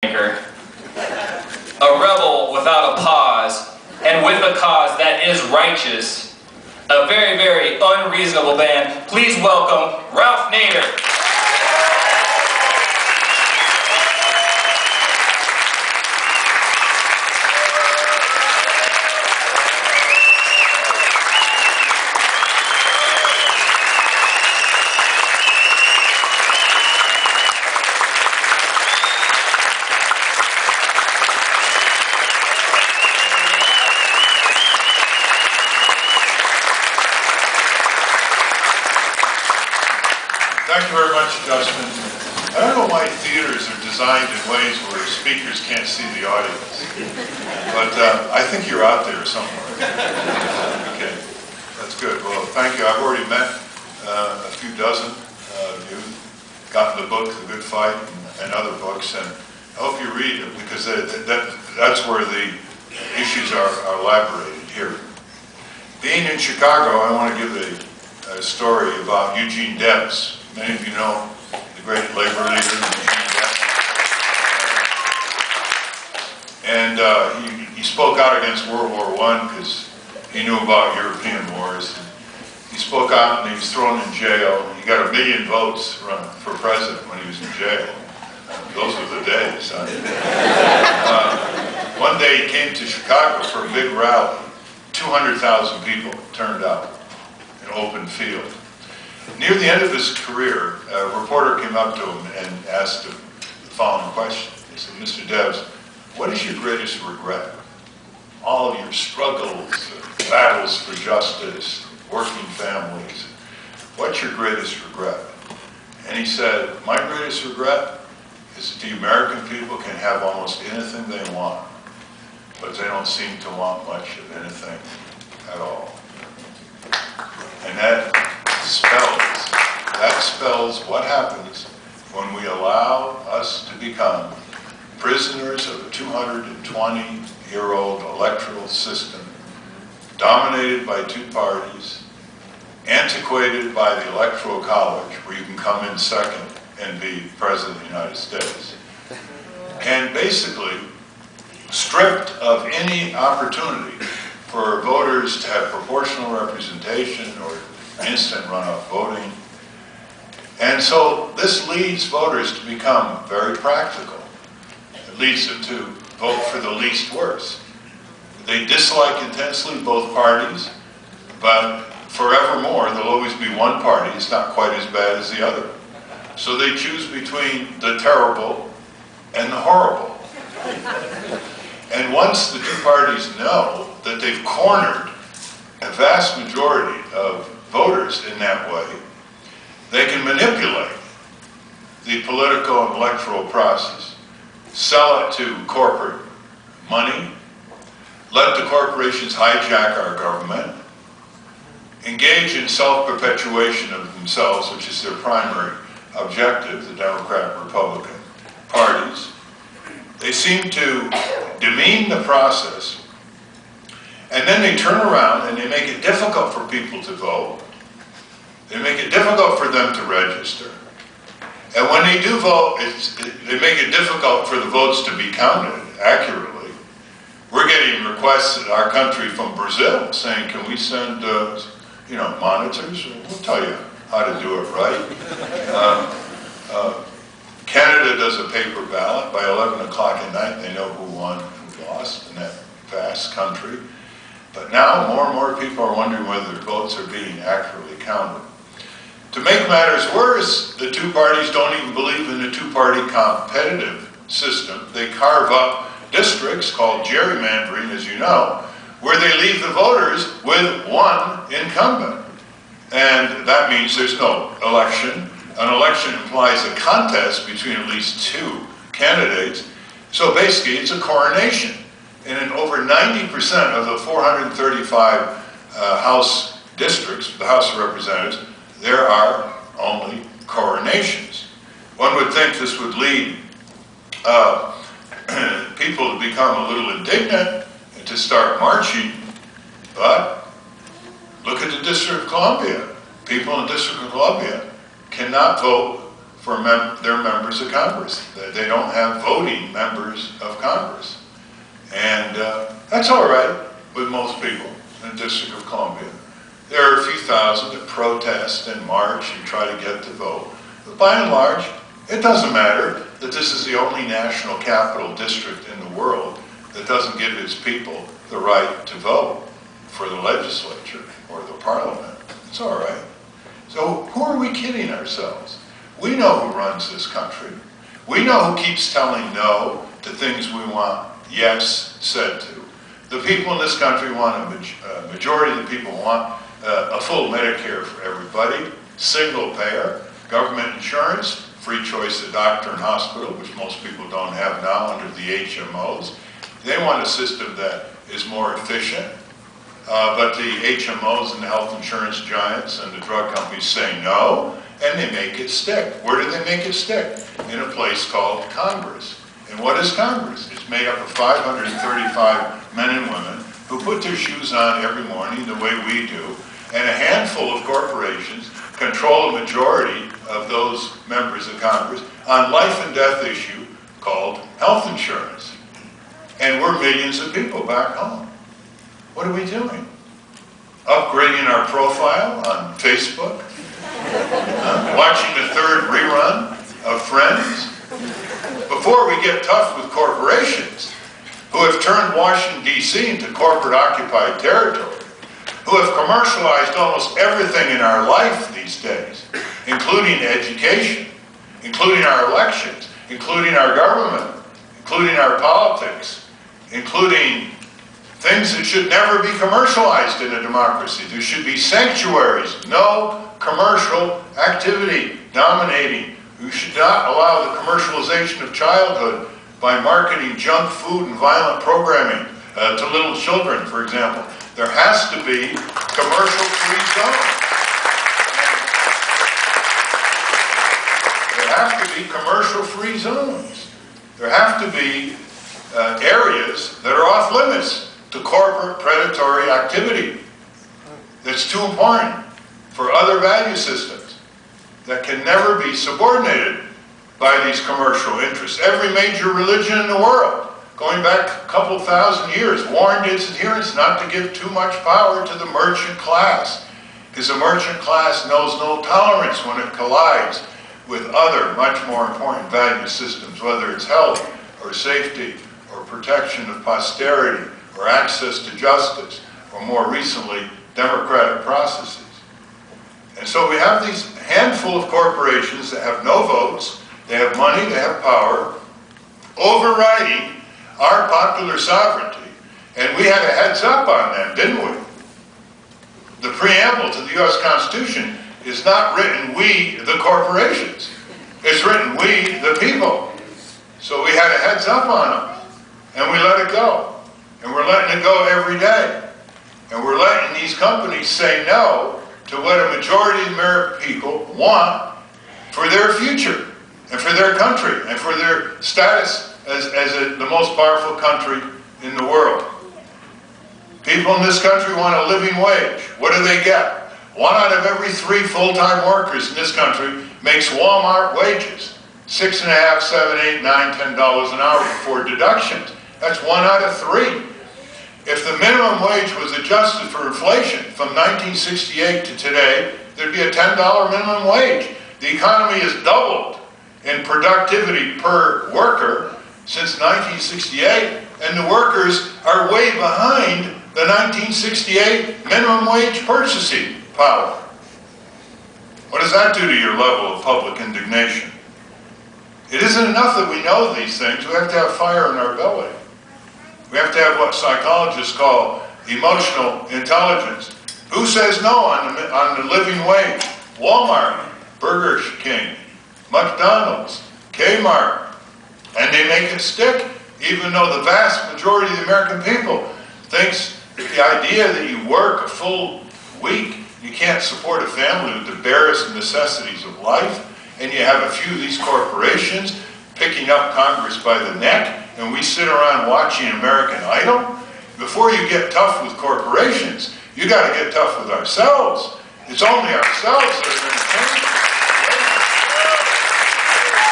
A rebel without a pause, and with a cause that is righteous. A very, very unreasonable band. Please welcome Ralph Nader. Thank you very much, Justin. I don't know why theaters are designed in ways where speakers can't see the audience, but I think you're out there somewhere. Okay, that's good. Well, thank you. I've already met a few dozen of you, gotten the book, The Good Fight, and other books, and I hope you read them because that's where the issues are elaborated here. Being in Chicago, I want to give a story about Eugene Debs. Many of you know the great labor leader, Eugene Debs. And he spoke out against World War I because he knew about European wars. He spoke out and he was thrown in jail. He got 1 million votes for president when he was in jail. Those were the days. One day he came to Chicago for a big rally. 200,000 people turned out in an open field. Near the end of his career, a reporter came up to him and asked him the following question. He said, "Mr. Debs, what is your greatest regret? All of your struggles, battles for justice, working families, what's your greatest regret?" And he said, "My greatest regret is that the American people can have almost anything they want, but they don't seem to want much of anything at all." And that spells what happens when we allow us to become prisoners of a 220-year-old electoral system dominated by two parties, antiquated by the Electoral College, where you can come in second and be President of the United States, and basically stripped of any opportunity for voters to have proportional representation or instant runoff voting. And so this leads voters to become very practical. It leads them to vote for the least worst. They dislike intensely both parties, but forevermore there'll always be one party. It's not quite as bad as the other. So they choose between the terrible and the horrible. And once the two parties know that they've cornered a vast majority of voters in that way, they can manipulate the political and electoral process, sell it to corporate money, let the corporations hijack our government, engage in self-perpetuation of themselves, which is their primary objective, the Democrat and Republican parties. They seem to demean the process, and then they turn around and they make it difficult for people to vote. They make it difficult for them to register. And when they do vote, they make it difficult for the votes to be counted accurately. We're getting requests in our country from Brazil saying, "Can we send monitors? We'll tell you how to do it right." Canada does a paper ballot. By 11 o'clock at night, they know who won, who lost in that vast country. But now more and more people are wondering whether their votes are being accurately counted. To make matters worse, the two parties don't even believe in the two-party competitive system. They carve up districts called gerrymandering, as you know, where they leave the voters with one incumbent. And that means there's no election. An election implies a contest between at least two candidates. So basically, it's a coronation. And in over 90% of the 435 House districts, the House of Representatives, there are only coronations. One would think this would lead people to become a little indignant and to start marching, but look at the District of Columbia. People in the District of Columbia cannot vote for their members of Congress. They don't have voting members of Congress. And that's all right with most people in the District of Columbia. There are a few thousand that protest and march and try to get to vote. But by and large, it doesn't matter that this is the only national capital district in the world that doesn't give its people the right to vote for the legislature or the parliament. It's all right. So who are we kidding ourselves? We know who runs this country. We know who keeps telling no to things we want yes said to. The people in this country want a majority of the people want a full Medicare for everybody, single payer, government insurance, free choice of doctor and hospital, which most people don't have now under the HMOs. They want a system that is more efficient, but the HMOs and the health insurance giants and the drug companies say no, and they make it stick. Where do they make it stick? In a place called Congress. And what is Congress? It's made up of 535 men and women who put their shoes on every morning the way we do, and a handful of corporations control a majority of those members of Congress on life and death issue called health insurance. And we're millions of people back home. What are we doing? Upgrading our profile on Facebook? Watching the third rerun of Friends? Before we get tough with corporations who have turned Washington, D.C. into corporate occupied territory, who have commercialized almost everything in our life these days, including education, including our elections, including our government, including our politics, including things that should never be commercialized in a democracy. There should be sanctuaries, no commercial activity dominating. We should not allow the commercialization of childhood by marketing junk food and violent programming to little children, for example. There has to be commercial-free zones. There have to be commercial-free zones. There have to be areas that are off limits to corporate predatory activity that's too important for other value systems that can never be subordinated by these commercial interests. Every major religion in the world, going back a couple thousand years, warned its adherents not to give too much power to the merchant class, because the merchant class knows no tolerance when it collides with other much more important value systems, whether it's health or safety or protection of posterity or access to justice, or more recently, democratic processes. And so we have these handful of corporations that have no votes, they have money, they have power, overriding our popular sovereignty. And we had a heads up on them, didn't we? The preamble to the U.S. Constitution is not written we, the corporations. It's written we, the people. So we had a heads up on them, and we let it go. And we're letting it go every day. And we're letting these companies say no to what a majority of the American people want for their future, and for their country, and for their status as the most powerful country in the world. People in this country want a living wage. What do they get? 1 out of every 3 full-time workers in this country makes Walmart wages. $6.50, $7, $8, $9, $10 an hour before deductions. That's 1 out of 3. If the minimum wage was adjusted for inflation from 1968 to today, there'd be a $10 minimum wage. The economy has doubled in productivity per worker since 1968, and the workers are way behind the 1968 minimum wage purchasing power. What does that do to your level of public indignation? It isn't enough that we know these things. We have to have fire in our belly. We have to have what psychologists call emotional intelligence. Who says no on the living wage? Walmart, Burger King, McDonald's, Kmart. And they make it stick, even though the vast majority of the American people thinks the idea that you work a full week, you can't support a family with the barest necessities of life, and you have a few of these corporations picking up Congress by the neck, and we sit around watching American Idol. Before you get tough with corporations, you got to get tough with ourselves. It's only ourselves that are going to change.